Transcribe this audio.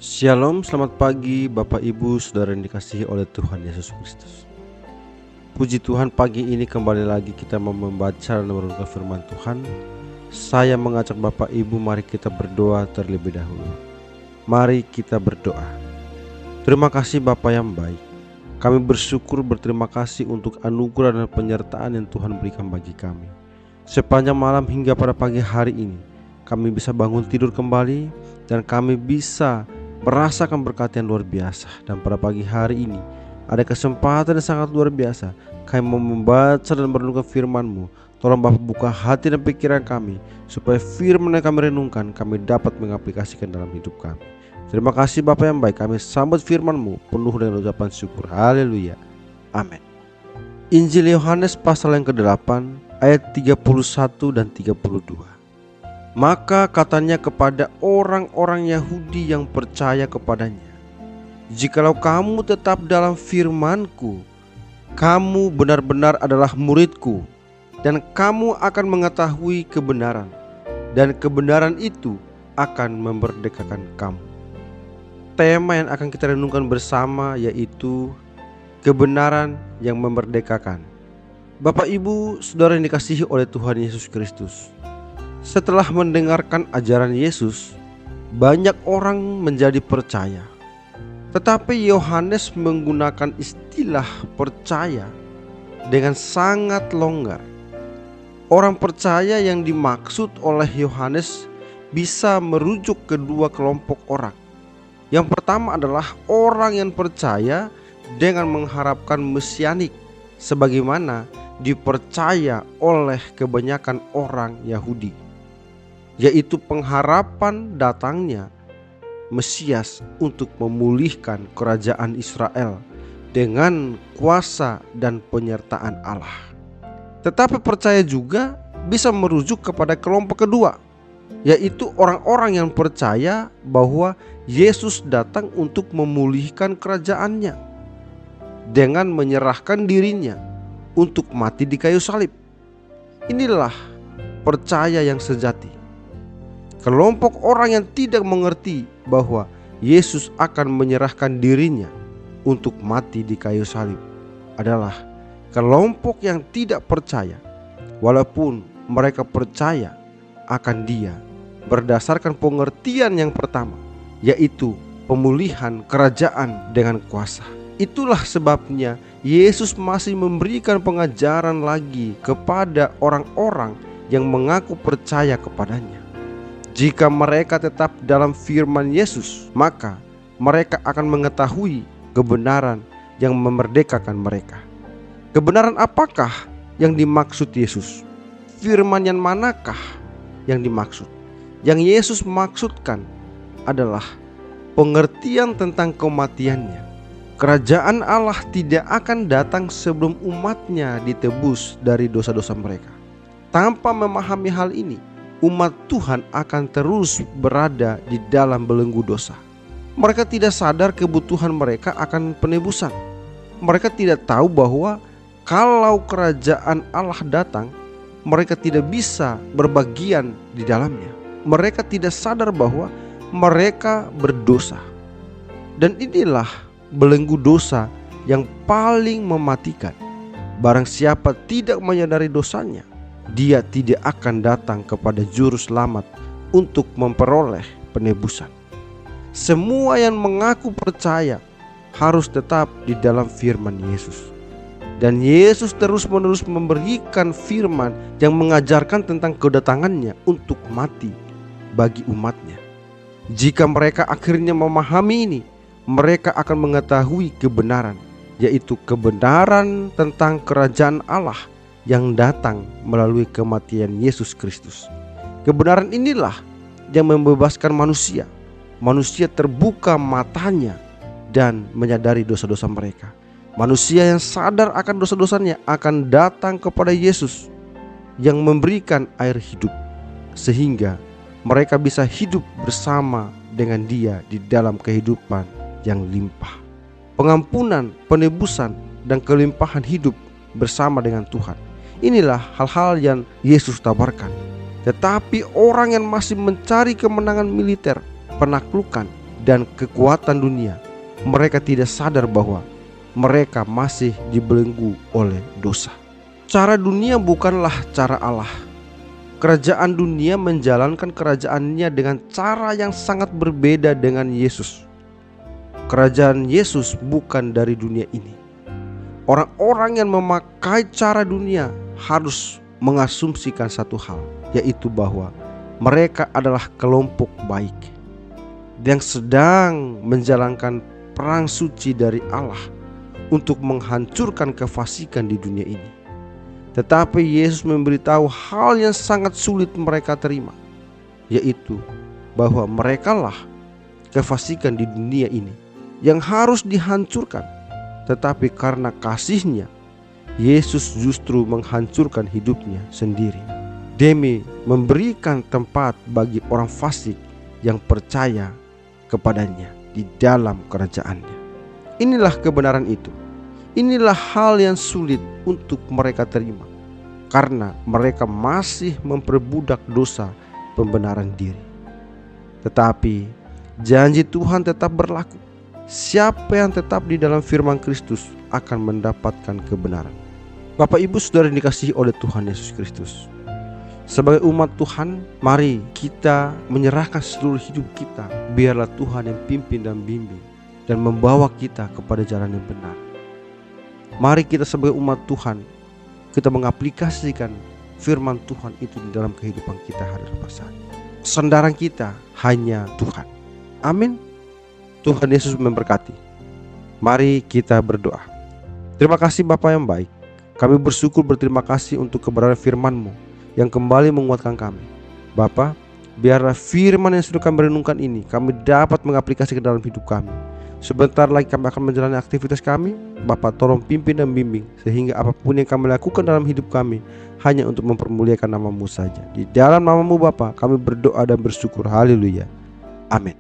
Shalom, selamat pagi Bapak Ibu Saudara yang dikasihi oleh Tuhan Yesus Kristus. Puji Tuhan, pagi ini kembali lagi kita mau membaca dan merenungkan firman Tuhan. Saya mengajak Bapak Ibu, mari kita berdoa terlebih dahulu. Mari kita berdoa. Terima kasih Bapa yang baik. Kami berterima kasih untuk anugerah dan penyertaan yang Tuhan berikan bagi kami. Sepanjang malam hingga pada pagi hari ini, kami bisa bangun tidur kembali dan kami bisa merasakan berkat yang luar biasa. Dan pada pagi hari ini ada kesempatan yang sangat luar biasa. Kami mau membaca dan merenungkan firman-Mu. Tolong Bapak buka hati dan pikiran kami, supaya firman yang kami renungkan kami dapat mengaplikasikan dalam hidup kami. Terima kasih Bapak yang baik. Kami sambut firman-Mu penuh dengan ucapan syukur. Haleluya, amin. Injil Yohanes pasal yang ke-8 ayat 31 dan 32. Maka katanya kepada orang-orang Yahudi yang percaya kepadanya, "Jikalau kamu tetap dalam firman-Ku, kamu benar-benar adalah murid-Ku, dan kamu akan mengetahui kebenaran, dan kebenaran itu akan memerdekakan kamu." Tema yang akan kita renungkan bersama yaitu kebenaran yang memerdekakan. Bapak Ibu Saudara yang dikasihi oleh Tuhan Yesus Kristus, setelah mendengarkan ajaran Yesus, banyak orang menjadi percaya. Tetapi Yohanes menggunakan istilah percaya dengan sangat longgar. Orang percaya yang dimaksud oleh Yohanes bisa merujuk kedua kelompok orang. Yang pertama adalah orang yang percaya dengan mengharapkan mesianik, sebagaimana dipercaya oleh kebanyakan orang Yahudi, yaitu pengharapan datangnya Mesias untuk memulihkan kerajaan Israel dengan kuasa dan penyertaan Allah. Tetapi percaya juga bisa merujuk kepada kelompok kedua, yaitu orang-orang yang percaya bahwa Yesus datang untuk memulihkan kerajaannya dengan menyerahkan dirinya untuk mati di kayu salib. Inilah percaya yang sejati. Kelompok orang yang tidak mengerti bahwa Yesus akan menyerahkan dirinya untuk mati di kayu salib adalah kelompok yang tidak percaya, walaupun mereka percaya akan Dia berdasarkan pengertian yang pertama, yaitu pemulihan kerajaan dengan kuasa. Itulah sebabnya Yesus masih memberikan pengajaran lagi kepada orang-orang yang mengaku percaya kepadanya. Jika mereka tetap dalam firman Yesus, maka mereka akan mengetahui kebenaran yang memerdekakan mereka. Kebenaran apakah yang dimaksud Yesus? Firman yang manakah yang dimaksud? Yang Yesus maksudkan adalah pengertian tentang kematiannya. Kerajaan Allah tidak akan datang sebelum umatnya ditebus dari dosa-dosa mereka. Tanpa memahami hal ini, umat Tuhan akan terus berada di dalam belenggu dosa. Mereka tidak sadar kebutuhan mereka akan penebusan. Mereka tidak tahu bahwa kalau kerajaan Allah datang, mereka tidak bisa berbagian di dalamnya. Mereka tidak sadar bahwa mereka berdosa. Dan inilah belenggu dosa yang paling mematikan. Barang siapa tidak menyadari dosanya, dia tidak akan datang kepada juru selamat untuk memperoleh penebusan. Semua yang mengaku percaya harus tetap di dalam firman Yesus. Dan Yesus terus-menerus memberikan firman yang mengajarkan tentang kedatangannya untuk mati bagi umatnya. Jika mereka akhirnya memahami ini, mereka akan mengetahui kebenaran, yaitu kebenaran tentang kerajaan Allah yang datang melalui kematian Yesus Kristus. Kebenaran inilah yang membebaskan manusia. Manusia terbuka matanya dan menyadari dosa-dosa mereka. Manusia yang sadar akan dosa-dosanya akan datang kepada Yesus yang memberikan air hidup, sehingga mereka bisa hidup bersama dengan Dia di dalam kehidupan yang limpah. Pengampunan, penebusan, dan kelimpahan hidup bersama dengan Tuhan. Inilah hal-hal yang Yesus tawarkan. Tetapi orang yang masih mencari kemenangan militer, penaklukan, dan kekuatan dunia, mereka tidak sadar bahwa mereka masih dibelenggu oleh dosa. Cara dunia bukanlah cara Allah. Kerajaan dunia menjalankan kerajaannya dengan cara yang sangat berbeda dengan Yesus. Kerajaan Yesus bukan dari dunia ini. Orang-orang yang memakai cara dunia harus mengasumsikan satu hal, yaitu bahwa mereka adalah kelompok baik yang sedang menjalankan perang suci dari Allah untuk menghancurkan kefasikan di dunia ini. Tetapi Yesus memberitahu hal yang sangat sulit mereka terima, yaitu bahwa merekalah kefasikan di dunia ini yang harus dihancurkan. Tetapi karena kasih-Nya, Yesus justru menghancurkan hidupnya sendiri demi memberikan tempat bagi orang fasik yang percaya kepadanya di dalam kerajaan-Nya. Inilah kebenaran itu. Inilah hal yang sulit untuk mereka terima, karena mereka masih memperbudak dosa pembenaran diri. Tetapi janji Tuhan tetap berlaku. Siapa yang tetap di dalam firman Kristus akan mendapatkan kebenaran. Bapak Ibu Saudara yang dikasihi oleh Tuhan Yesus Kristus, sebagai umat Tuhan, mari kita menyerahkan seluruh hidup kita. Biarlah Tuhan yang pimpin dan bimbing dan membawa kita kepada jalan yang benar. Mari kita sebagai umat Tuhan, kita mengaplikasikan firman Tuhan itu di dalam kehidupan kita hari-hari. Sandaran kita hanya Tuhan. Amin. Tuhan Yesus memberkati. Mari kita berdoa. Terima kasih Bapa yang baik. Kami bersyukur berterima kasih untuk kebenaran firman-Mu yang kembali menguatkan kami. Bapa, biarlah firman yang sudah kami renungkan ini kami dapat mengaplikasikan dalam hidup kami. Sebentar lagi kami akan menjalani aktivitas kami. Bapa, tolong pimpin dan bimbing, sehingga apapun yang kami lakukan dalam hidup kami hanya untuk mempermuliakan nama-Mu saja. Di dalam nama-Mu Bapa, kami berdoa dan bersyukur. Haleluya. Amin.